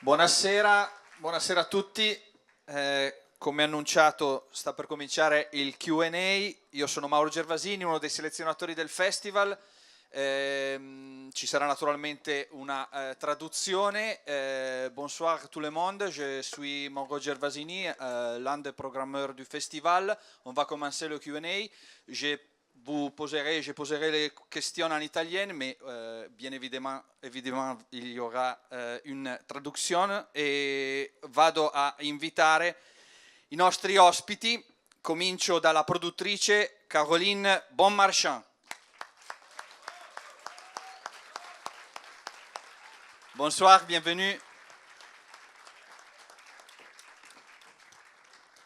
Buonasera, buonasera a tutti. Come annunciato sta per cominciare il Q&A. Io sono Mauro Gervasini, uno dei selezionatori del festival. Ci sarà naturalmente una traduzione. Bonsoir tout le monde, je suis Mauro Gervasini, l'un des programmeurs du festival. On va commencer le Q&A. Je poserai les questions en italien, mais bien évidemment, il y aura une traduzione e vado a invitare i nostri ospiti. Comincio dalla produttrice Caroline Bonmarchand. Bonsoir, bienvenue.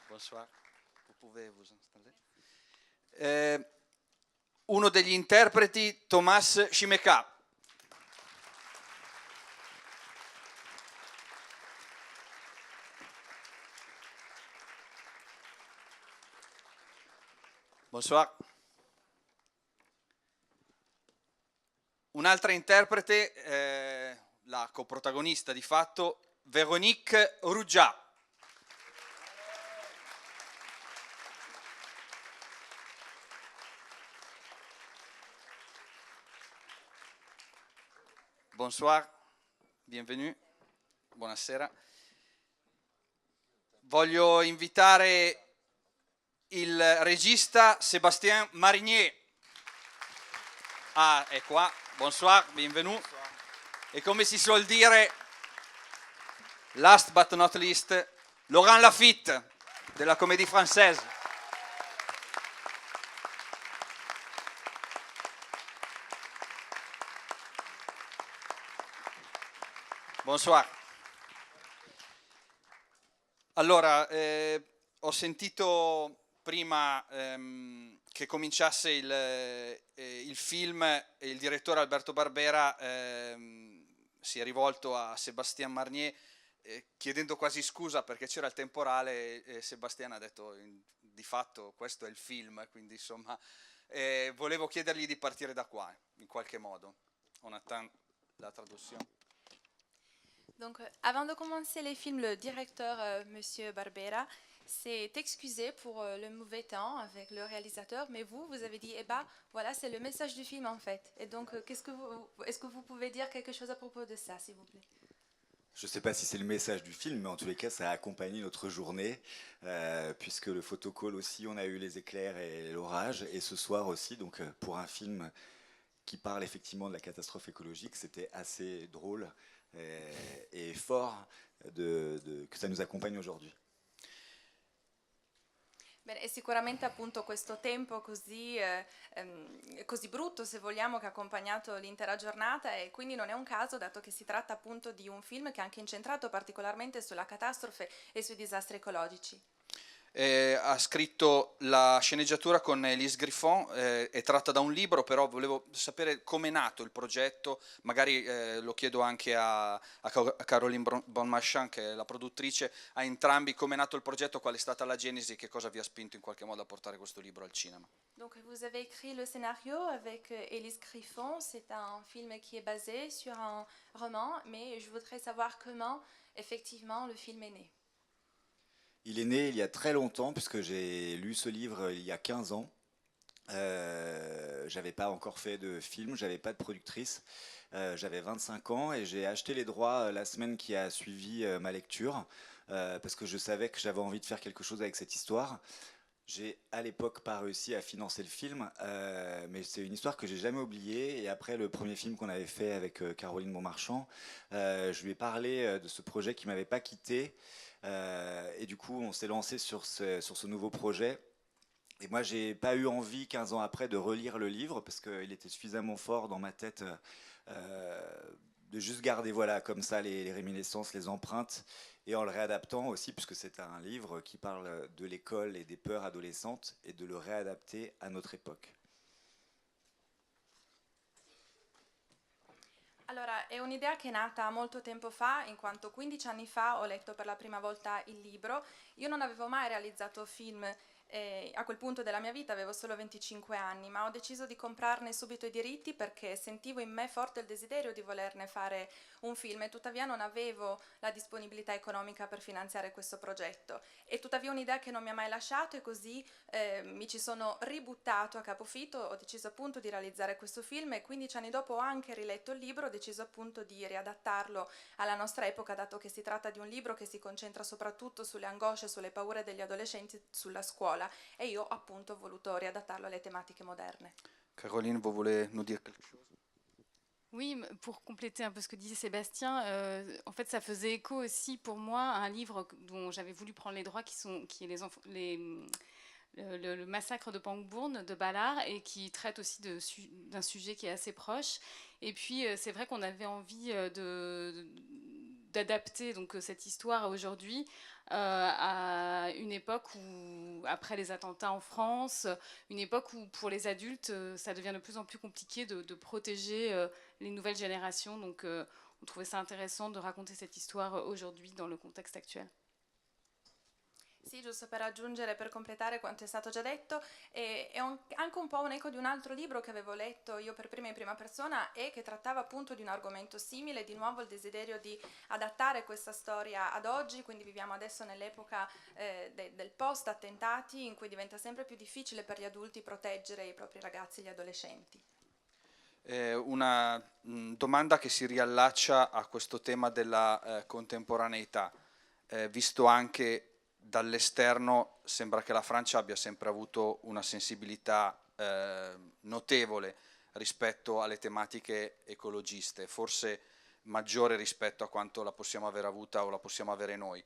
Bonsoir, vous pouvez vous installer. Uno degli interpreti, Thomas Chimeka. Bonsoir. Un'altra interprete, la coprotagonista di fatto, Véronique Ruggia. Bonsoir, bienvenue, buonasera. Voglio invitare il regista Sébastien Marinier. Ah, è qua. Bonsoir, bienvenue. Bonsoir. E come si suol dire, last but not least, Laurent Lafitte della Comédie Française. Bonsoir. Allora, ho sentito prima che cominciasse il film e il direttore Alberto Barbera si è rivolto a Sébastien Marnier chiedendo quasi scusa perché c'era il temporale e Sébastien ha detto di fatto questo è il film, quindi insomma volevo chiedergli di partire da qua in qualche modo. On attend la traduzione. Donc, avant de commencer les films, le directeur, Monsieur Barbera, s'est excusé pour le mauvais temps avec le réalisateur, mais vous avez dit, eh ben, voilà, c'est le message du film en fait. Et donc, est-ce que vous pouvez dire quelque chose à propos de ça, s'il vous plaît? Je ne sais pas si c'est le message du film, mais en tous les cas, ça a accompagné notre journée, puisque le photocall aussi, on a eu les éclairs et l'orage, et ce soir aussi, donc pour un film qui parle effectivement de la catastrophe écologique, c'était assez drôle et fort que ça nous accompagne aujourd'hui. Bene, è sicuramente appunto questo tempo così brutto, se vogliamo, che ha accompagnato l'intera giornata e quindi non è un caso, dato che si tratta appunto di un film che è anche incentrato particolarmente sulla catastrofe e sui disastri ecologici. Ha scritto la sceneggiatura con Elise Griffon, è tratta da un libro, però volevo sapere come è nato il progetto, magari lo chiedo anche a Caroline Bonmarchand, che è la produttrice, a entrambi come è nato il progetto, qual è stata la genesi, che cosa vi ha spinto in qualche modo a portare questo libro al cinema. Donc vous avez écrit le scénario avec Elise Griffon, c'est un film qui est basé sur un roman, mais je voudrais savoir comment effectivement le film est né. Il est né il y a très longtemps, puisque j'ai lu ce livre il y a 15 ans. J'avais pas encore fait de film, j'avais pas de productrice, j'avais 25 ans et j'ai acheté les droits la semaine qui a suivi ma lecture, parce que je savais que j'avais envie de faire quelque chose avec cette histoire. J'ai à l'époque pas réussi à financer le film, mais c'est une histoire que j'ai jamais oubliée. Et après le premier film qu'on avait fait avec Caroline Bonmarchand, je lui ai parlé de ce projet qui m'avait pas quitté. Et du coup, on s'est lancé sur ce nouveau projet. Et moi, j'ai pas eu envie, 15 ans après, de relire le livre parce qu'il était suffisamment fort dans ma tête de juste garder, voilà, comme ça, les réminiscences, les empreintes, et en le réadaptant aussi, puisque c'est un livre qui parle de l'école et des peurs adolescentes, et de le réadapter à notre époque. Allora, è un'idea che è nata molto tempo fa, in quanto 15 anni fa ho letto per la prima volta il libro. Io non avevo mai realizzato film E a quel punto della mia vita avevo solo 25 anni, ma ho deciso di comprarne subito i diritti perché sentivo in me forte il desiderio di volerne fare un film e tuttavia non avevo la disponibilità economica per finanziare questo progetto. E tuttavia un'idea che non mi ha mai lasciato e così mi ci sono ributtato a capofitto, ho deciso appunto di realizzare questo film e 15 anni dopo ho anche riletto il libro, ho deciso appunto di riadattarlo alla nostra epoca, dato che si tratta di un libro che si concentra soprattutto sulle angosce, sulle paure degli adolescenti, sulla scuola. Et io appunto ho voluto riadattarlo alle tematiche moderne. Caroline, vous voulez nous dire quelque chose? Oui, pour compléter un peu ce que disait Sébastien, en fait, ça faisait écho aussi pour moi à un livre dont j'avais voulu prendre les droits, qui est le massacre de Pangbourne de Ballard, et qui traite aussi d'un sujet qui est assez proche. Et puis, c'est vrai qu'on avait envie d'adapter donc cette histoire aujourd'hui à une époque où, après les attentats en France, une époque où pour les adultes, ça devient de plus en plus compliqué de protéger les nouvelles générations. Donc on trouvait ça intéressant de raconter cette histoire aujourd'hui dans le contexte actuel. Sì, giusto per aggiungere, per completare quanto è stato già detto, è anche un po' un eco di un altro libro che avevo letto io per prima in prima persona e che trattava appunto di un argomento simile, di nuovo il desiderio di adattare questa storia ad oggi, quindi viviamo adesso nell'epoca del post-attentati in cui diventa sempre più difficile per gli adulti proteggere i propri ragazzi e gli adolescenti. Una domanda che si riallaccia a questo tema della contemporaneità, visto anche dall'esterno sembra che la Francia abbia sempre avuto una sensibilità notevole rispetto alle tematiche ecologiste, forse maggiore rispetto a quanto la possiamo aver avuta o la possiamo avere noi.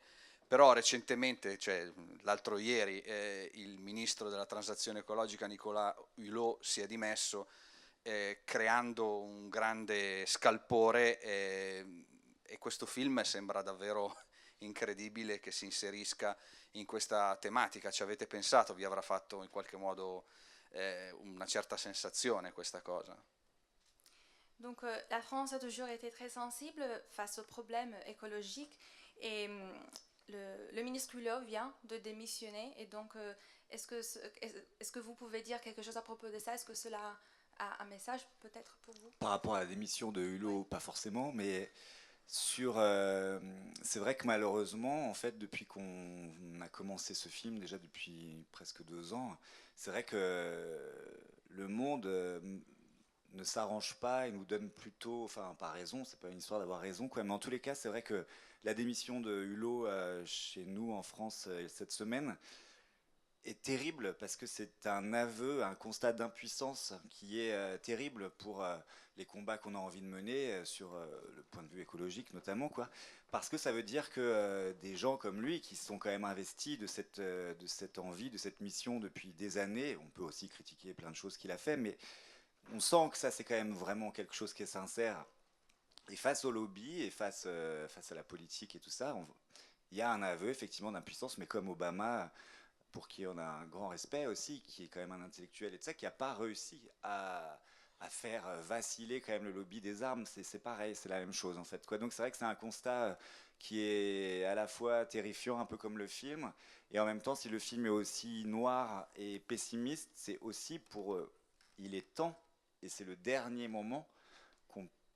Però recentemente, cioè l'altro ieri, il ministro della transizione ecologica Nicolas Hulot si è dimesso creando un grande scalpore e questo film sembra davvero incredibile che si inserisca in questa tematica. Ci avete pensato? Vi avrà fatto in qualche modo una certa sensazione questa cosa? Donc la France a toujours été très sensible face aux problèmes écologiques et le ministre Hulot vient de démissionner et donc est-ce que vous pouvez dire quelque chose à propos de ça? Est-ce que cela a un message peut-être pour vous? Par rapport à la démission de Hulot, pas forcément, mais c'est vrai que malheureusement, en fait, depuis qu'on a commencé ce film, déjà depuis presque 2 ans, c'est vrai que le monde ne s'arrange pas et nous donne plutôt, enfin pas raison, c'est pas une histoire d'avoir raison quoi, mais en tous les cas, c'est vrai que la démission de Hulot chez nous en France cette semaine est terrible parce que c'est un aveu, un constat d'impuissance qui est terrible pour les combats qu'on a envie de mener sur le point de vue écologique notamment quoi, parce que ça veut dire que des gens comme lui qui sont quand même investis de cette envie, de cette mission depuis des années, on peut aussi critiquer plein de choses qu'il a fait, mais on sent que ça c'est quand même vraiment quelque chose qui est sincère. Et face au lobby et face à la politique et tout ça, il y a un aveu effectivement d'impuissance, mais comme Obama, pour qui on a un grand respect aussi, qui est quand même un intellectuel et tout ça, qui n'a pas réussi à faire vaciller quand même le lobby des armes, c'est pareil, c'est la même chose en fait, quoi. Donc c'est vrai que c'est un constat qui est à la fois terrifiant, un peu comme le film, et en même temps, si le film est aussi noir et pessimiste, c'est aussi pour il est temps, et c'est le dernier moment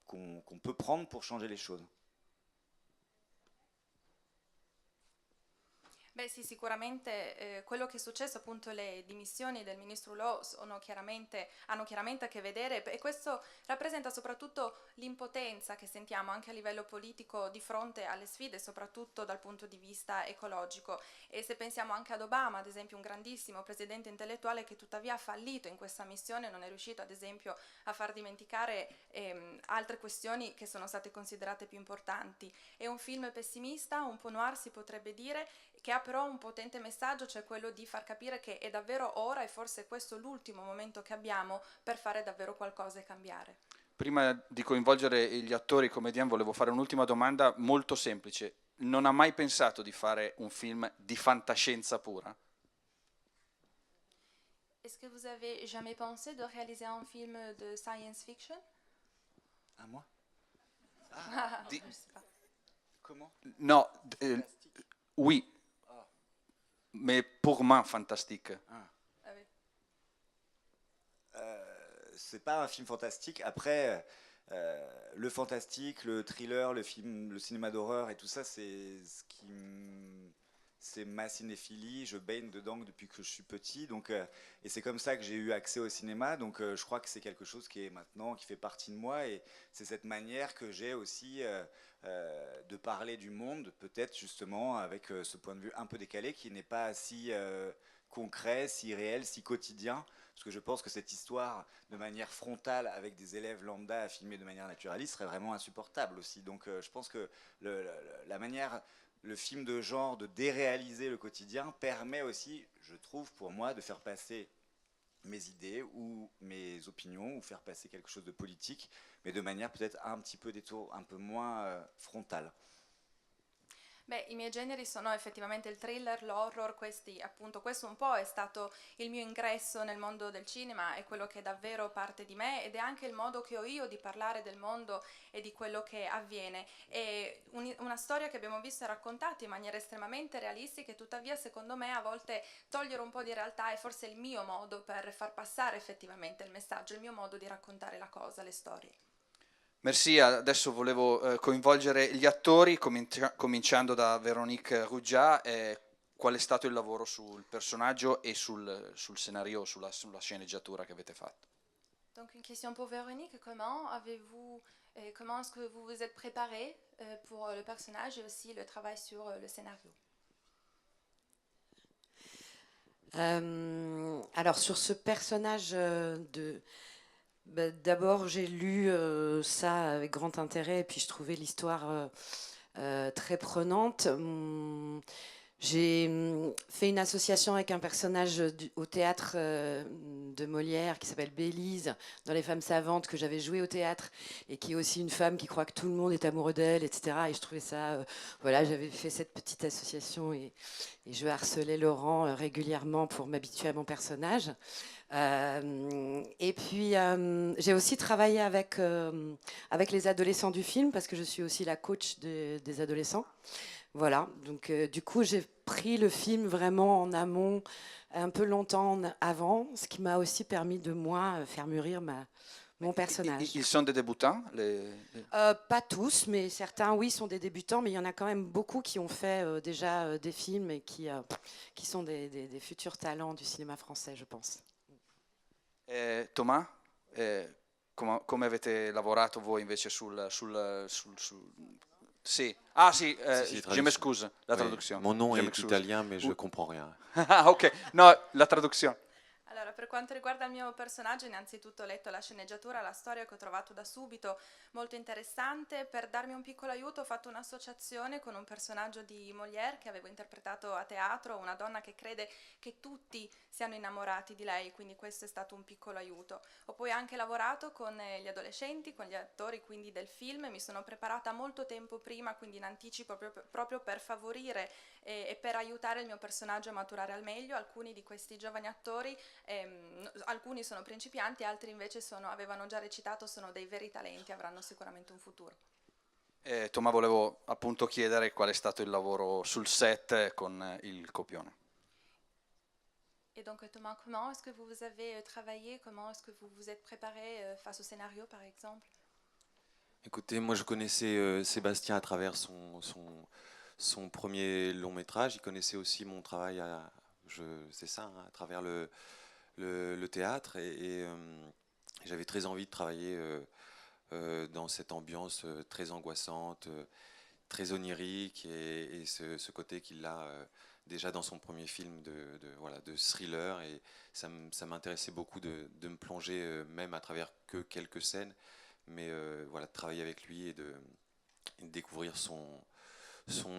qu'on peut prendre pour changer les choses. Beh sì, sicuramente quello che è successo, appunto le dimissioni del ministro Hulot hanno chiaramente a che vedere e questo rappresenta soprattutto l'impotenza che sentiamo anche a livello politico di fronte alle sfide, soprattutto dal punto di vista ecologico. E se pensiamo anche ad Obama, ad esempio, un grandissimo presidente intellettuale che tuttavia ha fallito in questa missione, non è riuscito ad esempio a far dimenticare altre questioni che sono state considerate più importanti. È un film pessimista, un po' noir si potrebbe dire, che ha però un potente messaggio, cioè quello di far capire che è davvero ora e forse questo è l'ultimo momento che abbiamo per fare davvero qualcosa e cambiare. Prima di coinvolgere gli attori e i comedian volevo fare un'ultima domanda molto semplice. Non ha mai pensato di fare un film di fantascienza pura? Est-ce que vous avez jamais pensé de réaliser un film de science fiction? À moi? Di- Je sais pas. Comment? No, oui. mais purement fantastique. Ah oui. C'est pas un film fantastique. Après, le fantastique, le thriller, le film, le cinéma d'horreur et tout ça, c'est ma cinéphilie. Je baigne dedans depuis que je suis petit, donc et c'est comme ça que j'ai eu accès au cinéma. Donc je crois que c'est quelque chose qui est maintenant, qui fait partie de moi, et c'est cette manière que j'ai aussi de parler du monde, peut-être justement avec ce point de vue un peu décalé, qui n'est pas si concret, si réel, si quotidien. Parce que je pense que cette histoire, de manière frontale, avec des élèves lambda à filmer de manière naturaliste, serait vraiment insupportable aussi. Donc je pense que la manière, le film de genre, de déréaliser le quotidien, permet aussi, je trouve, pour moi, de faire passer mes idées ou mes opinions, ou faire passer quelque chose de politique, mais de manière peut-être un petit peu détour, un peu moins frontale. Beh, i miei generi sono effettivamente il thriller, l'horror, appunto, questo un po' è stato il mio ingresso nel mondo del cinema, è quello che è davvero parte di me ed è anche il modo che ho io di parlare del mondo e di quello che avviene. È una storia che abbiamo visto raccontata in maniera estremamente realistica e tuttavia secondo me a volte togliere un po' di realtà è forse il mio modo per far passare effettivamente il messaggio, il mio modo di raccontare la cosa, le storie. Merci, adesso volevo coinvolgere gli attori, cominciando da Véronique Ruggia. Qual è stato il lavoro sul personaggio e sul scenario, sulla sceneggiatura che avete fatto? Donc une question pour Véronique, comment est-ce que vous vous êtes préparé pour le personnage et aussi le travail sur le scénario? Alors sur ce personnage d'abord j'ai lu ça avec grand intérêt et puis je trouvais l'histoire très prenante. J'ai fait une association avec un personnage au théâtre de Molière qui s'appelle Bélise, dans Les Femmes Savantes, que j'avais joué au théâtre, et qui est aussi une femme qui croit que tout le monde est amoureux d'elle, etc. Et je trouvais ça... voilà, j'avais fait cette petite association et je harcelais Laurent régulièrement pour m'habituer à mon personnage. Et puis j'ai aussi travaillé avec les adolescents du film, parce que je suis aussi la coach des adolescents. Voilà, donc du coup j'ai pris le film vraiment en amont, un peu longtemps avant, ce qui m'a aussi permis de moi faire mûrir mon personnage. Ils sont des débutants Pas tous, mais certains, oui, sont des débutants, mais il y en a quand même beaucoup qui ont fait déjà des films et qui sont des futurs talents du cinéma français, je pense. Thomas, come avete lavorato voi invece Sì. Ah sì, je m'excuse, la traduzione. Mon nom est italien, mais je comprends rien. Ah ok, no, la traduzione. Allora, per quanto riguarda il mio personaggio, innanzitutto ho letto la sceneggiatura, la storia che ho trovato da subito molto interessante. Per darmi un piccolo aiuto ho fatto un'associazione con un personaggio di Molière che avevo interpretato a teatro, una donna che crede che tutti siano innamorati di lei, quindi questo è stato un piccolo aiuto. Ho poi anche lavorato con gli adolescenti, con gli attori quindi del film, mi sono preparata molto tempo prima, quindi in anticipo proprio per favorire e per aiutare il mio personaggio a maturare al meglio. Alcuni di questi giovani attori, alcuni sono principianti, altri invece avevano già recitato, sono dei veri talenti, avranno sicuramente un futuro. Thomas, volevo appunto chiedere qual è stato il lavoro sul set con il copione. Et donc Thomas, comment est-ce que vous avez travaillé, comment est-ce que vous vous êtes préparé face au scénario par exemple? Écoutez, moi je connaissais Sébastien à travers son premier long métrage. Il connaissait aussi mon travail c'est ça, hein, à travers le théâtre. Et j'avais très envie de travailler dans cette ambiance très angoissante, très onirique, et ce côté qu'il a déjà dans son premier film de thriller. Et ça m'intéressait beaucoup de me plonger, même à travers que quelques scènes, mais voilà, de travailler avec lui et de découvrir son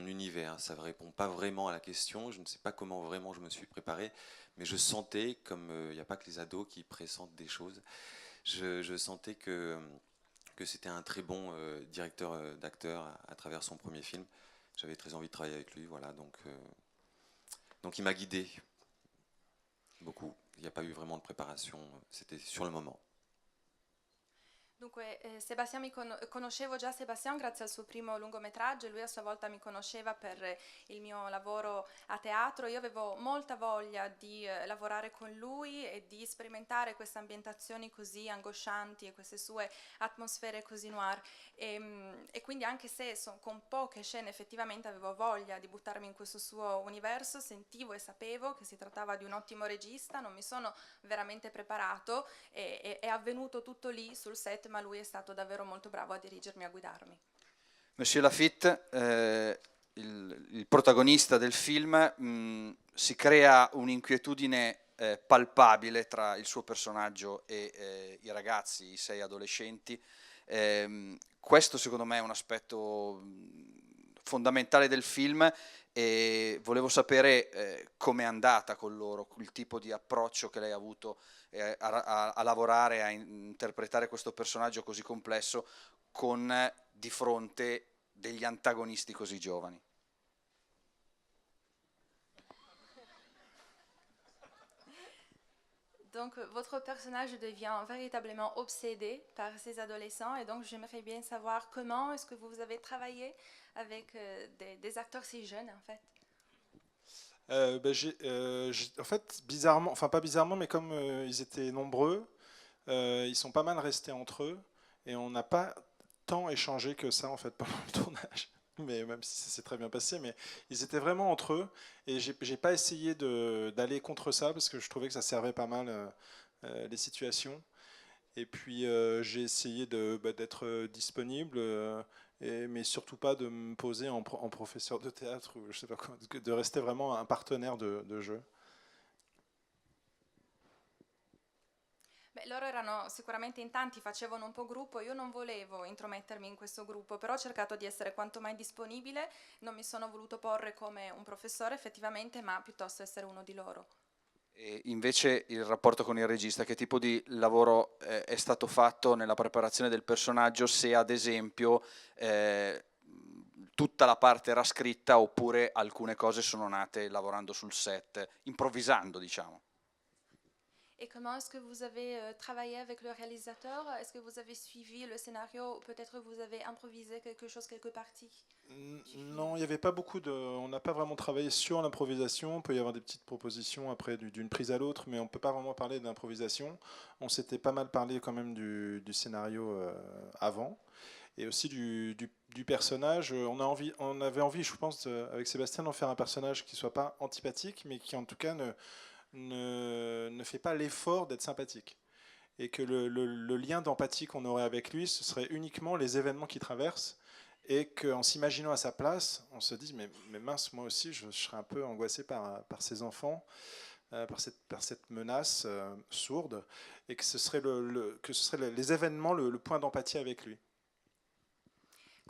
univers. Ça ne répond pas vraiment à la question, je ne sais pas comment vraiment je me suis préparé, mais je sentais, comme il n'y a pas que les ados qui pressentent des choses, je sentais que c'était un très bon directeur d'acteur à travers son premier film. J'avais très envie de travailler avec lui, voilà, donc il m'a guidé beaucoup. Il n'y a pas eu vraiment de préparation, c'était sur le moment. Dunque, conoscevo già Sébastien grazie al suo primo lungometraggio e lui a sua volta mi conosceva per il mio lavoro a teatro. Io avevo molta voglia di lavorare con lui e di sperimentare queste ambientazioni così angoscianti e queste sue atmosfere così noir. E quindi anche se con poche scene effettivamente avevo voglia di buttarmi in questo suo universo, sentivo e sapevo che si trattava di un ottimo regista, non mi sono veramente preparato, è avvenuto tutto lì sul set, ma lui è stato davvero molto bravo a dirigermi e a guidarmi. Monsieur Lafitte, il protagonista del film, si crea un'inquietudine palpabile tra il suo personaggio e i ragazzi, i 6 adolescenti. Questo secondo me è un aspetto fondamentale del film e volevo sapere com'è andata con loro, il tipo di approccio che lei ha avuto a lavorare, a interpretare questo personaggio così complesso con di fronte degli antagonisti così giovani. Donc votre personnage devient véritablement obsédé par ces adolescents et donc j'aimerais bien savoir comment est-ce que vous avez travaillé avec des acteurs si jeunes en fait. En fait, bizarrement, enfin pas bizarrement, mais comme ils étaient nombreux, ils sont pas mal restés entre eux et on n'a pas tant échangé que ça en fait pendant le tournage. Mais même si ça s'est très bien passé, mais ils étaient vraiment entre eux et j'ai pas essayé d'aller contre ça parce que je trouvais que ça servait pas mal les situations. Et puis j'ai essayé d'être disponible, mais surtout pas de me poser en professeur de théâtre ou je sais pas quoi, de rester vraiment un partenaire de jeu. Beh, loro erano sicuramente in tanti, facevano un po' gruppo, io non volevo intromettermi in questo gruppo, però ho cercato di essere quanto mai disponibile, non mi sono voluto porre come un professore effettivamente, ma piuttosto essere uno di loro. E invece il rapporto con il regista, che tipo di lavoro è stato fatto nella preparazione del personaggio, se ad esempio tutta la parte era scritta oppure alcune cose sono nate lavorando sul set, improvvisando diciamo. Et comment est-ce que vous avez travaillé avec le réalisateur? Est-ce que vous avez suivi le scénario ou peut-être vous avez improvisé quelque chose, quelques parties? Non, il n'y avait pas beaucoup de... On n'a pas vraiment travaillé sur l'improvisation. Il peut y avoir des petites propositions après d'une prise à l'autre, mais on ne peut pas vraiment parler d'improvisation. On s'était pas mal parlé quand même du scénario avant. Et aussi du personnage. On avait envie, je pense, avec Sébastien, d'en faire un personnage qui ne soit pas antipathique, mais qui en tout cas ne fait pas l'effort d'être sympathique. Et que le lien d'empathie qu'on aurait avec lui, ce serait uniquement les événements qu'il traverse. Et qu'en s'imaginant à sa place, on se dise mais mince, moi aussi, je serais un peu angoissé par ces enfants, par cette menace sourde. Et que ce serait, les événements le point d'empathie avec lui.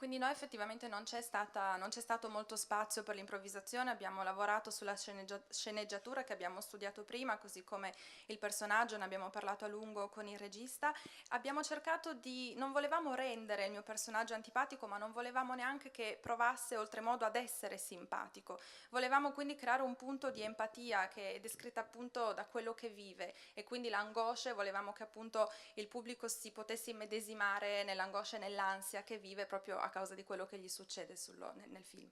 Quindi noi effettivamente non c'è stato molto spazio per l'improvvisazione, abbiamo lavorato sulla sceneggiatura che abbiamo studiato prima, così come il personaggio, ne abbiamo parlato a lungo con il regista. Abbiamo cercato non volevamo rendere il mio personaggio antipatico, ma non volevamo neanche che provasse oltremodo ad essere simpatico. Volevamo quindi creare un punto di empatia che è descritta appunto da quello che vive e quindi l'angoscia, volevamo che appunto il pubblico si potesse immedesimare nell'angoscia e nell'ansia che vive proprio a causa di quello che gli succede nel film.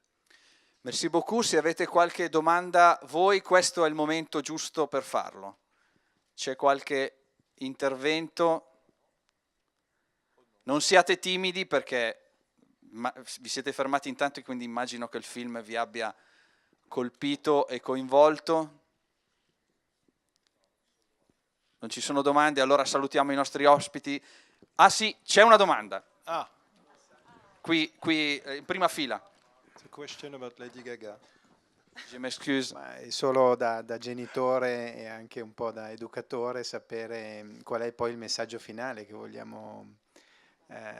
Merci beaucoup, se avete qualche domanda voi questo è il momento giusto per farlo. C'è qualche intervento? Non siate timidi perché vi siete fermati intanto e quindi immagino che il film vi abbia colpito e coinvolto. Non ci sono domande, allora salutiamo i nostri ospiti. Ah sì, c'è una domanda. Ah. Qui in prima fila. It's a question about Lady Gaga. Je m'excuse. Ma è solo da genitore e anche un po' da educatore sapere qual è poi il messaggio finale che vogliamo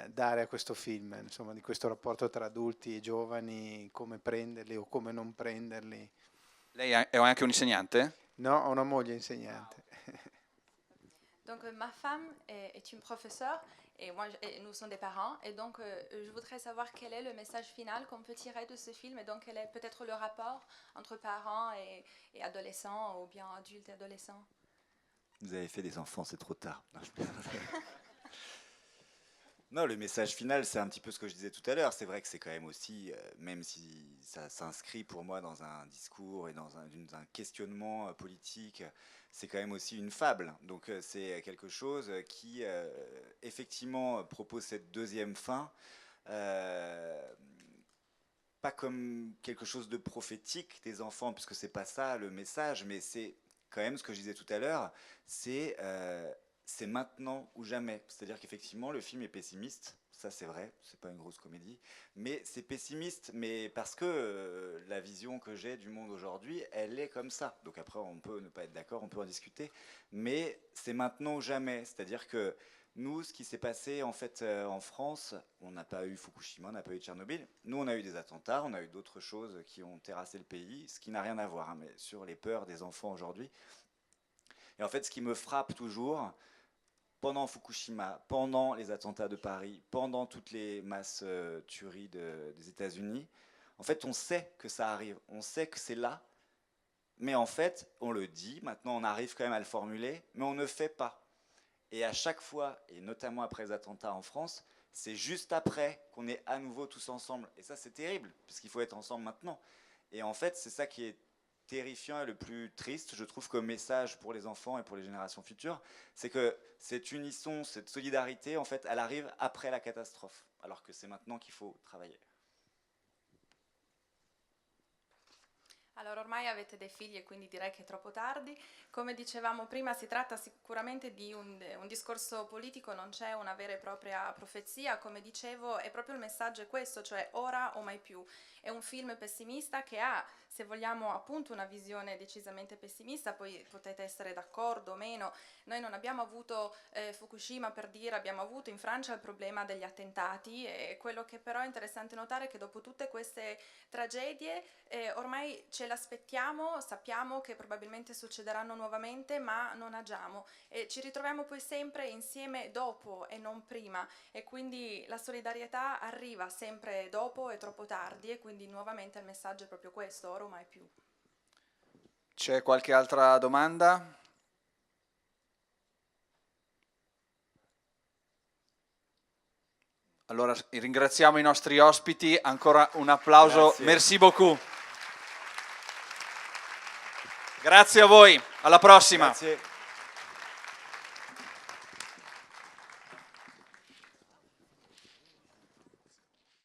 dare a questo film, insomma, di questo rapporto tra adulti e giovani, come prenderli o come non prenderli. Lei è anche un insegnante? No, ho una moglie insegnante. Donc ma femme est une professeure et nous sommes des parents et donc je voudrais savoir quel est le message final qu'on peut tirer de ce film et donc quel est peut-être le rapport entre parents et adolescents ou bien adultes et adolescents. Vous avez fait des enfants, c'est trop tard. Non, le message final, c'est un petit peu ce que je disais tout à l'heure. C'est vrai que c'est quand même aussi, même si ça s'inscrit pour moi dans un discours et dans un questionnement politique, c'est quand même aussi une fable. Donc c'est quelque chose qui, effectivement, propose cette deuxième fin, pas comme quelque chose de prophétique des enfants, puisque c'est pas ça le message, mais c'est quand même ce que je disais tout à l'heure, c'est maintenant ou jamais. C'est-à-dire qu'effectivement, le film est pessimiste, ça c'est vrai, c'est pas une grosse comédie, mais c'est pessimiste, mais parce que la vision que j'ai du monde aujourd'hui, elle est comme ça. Donc après, on peut ne pas être d'accord, on peut en discuter, mais c'est maintenant ou jamais. C'est-à-dire que nous, ce qui s'est passé en fait en France, on n'a pas eu Fukushima, on n'a pas eu Tchernobyl. Nous, on a eu des attentats, on a eu d'autres choses qui ont terrassé le pays, ce qui n'a rien à voir, hein, mais sur les peurs des enfants aujourd'hui. Et en fait, ce qui me frappe toujours, pendant Fukushima, pendant les attentats de Paris, pendant toutes les masses tueries des États-Unis, en fait, on sait que ça arrive, on sait que c'est là, mais en fait, on le dit, maintenant on arrive quand même à le formuler, mais on ne fait pas. Et à chaque fois, et notamment après les attentats en France, c'est juste après qu'on est à nouveau tous ensemble. Et ça, c'est terrible, puisqu'il faut être ensemble maintenant. Et en fait, c'est ça qui est terrifiant et le plus triste, je trouve, comme message pour les enfants et pour les générations futures, c'est que cette unisson, cette solidarité, en fait, elle arrive après la catastrophe, alors que c'est maintenant qu'il faut travailler. Allora, ormai avete dei figli e quindi direi che è troppo tardi. Come dicevamo prima, si tratta sicuramente di un discorso politico, non c'è una vera e propria profezia. Come dicevo, è proprio il messaggio è questo, cioè ora o mai più. È un film pessimista che ha, se vogliamo, appunto una visione decisamente pessimista, poi potete essere d'accordo o meno. Noi non abbiamo avuto Fukushima, per dire, abbiamo avuto in Francia il problema degli attentati, e quello che però è interessante notare è che dopo tutte queste tragedie ormai ce l'aspettiamo, sappiamo che probabilmente succederanno nuovamente, ma non agiamo e ci ritroviamo poi sempre insieme dopo e non prima, e quindi la solidarietà arriva sempre dopo e troppo tardi, e quindi nuovamente il messaggio è proprio questo, ora o mai più. C'è qualche altra domanda? Allora ringraziamo i nostri ospiti, ancora un applauso. Grazie. Merci beaucoup. Grazie a voi, alla prossima. Grazie.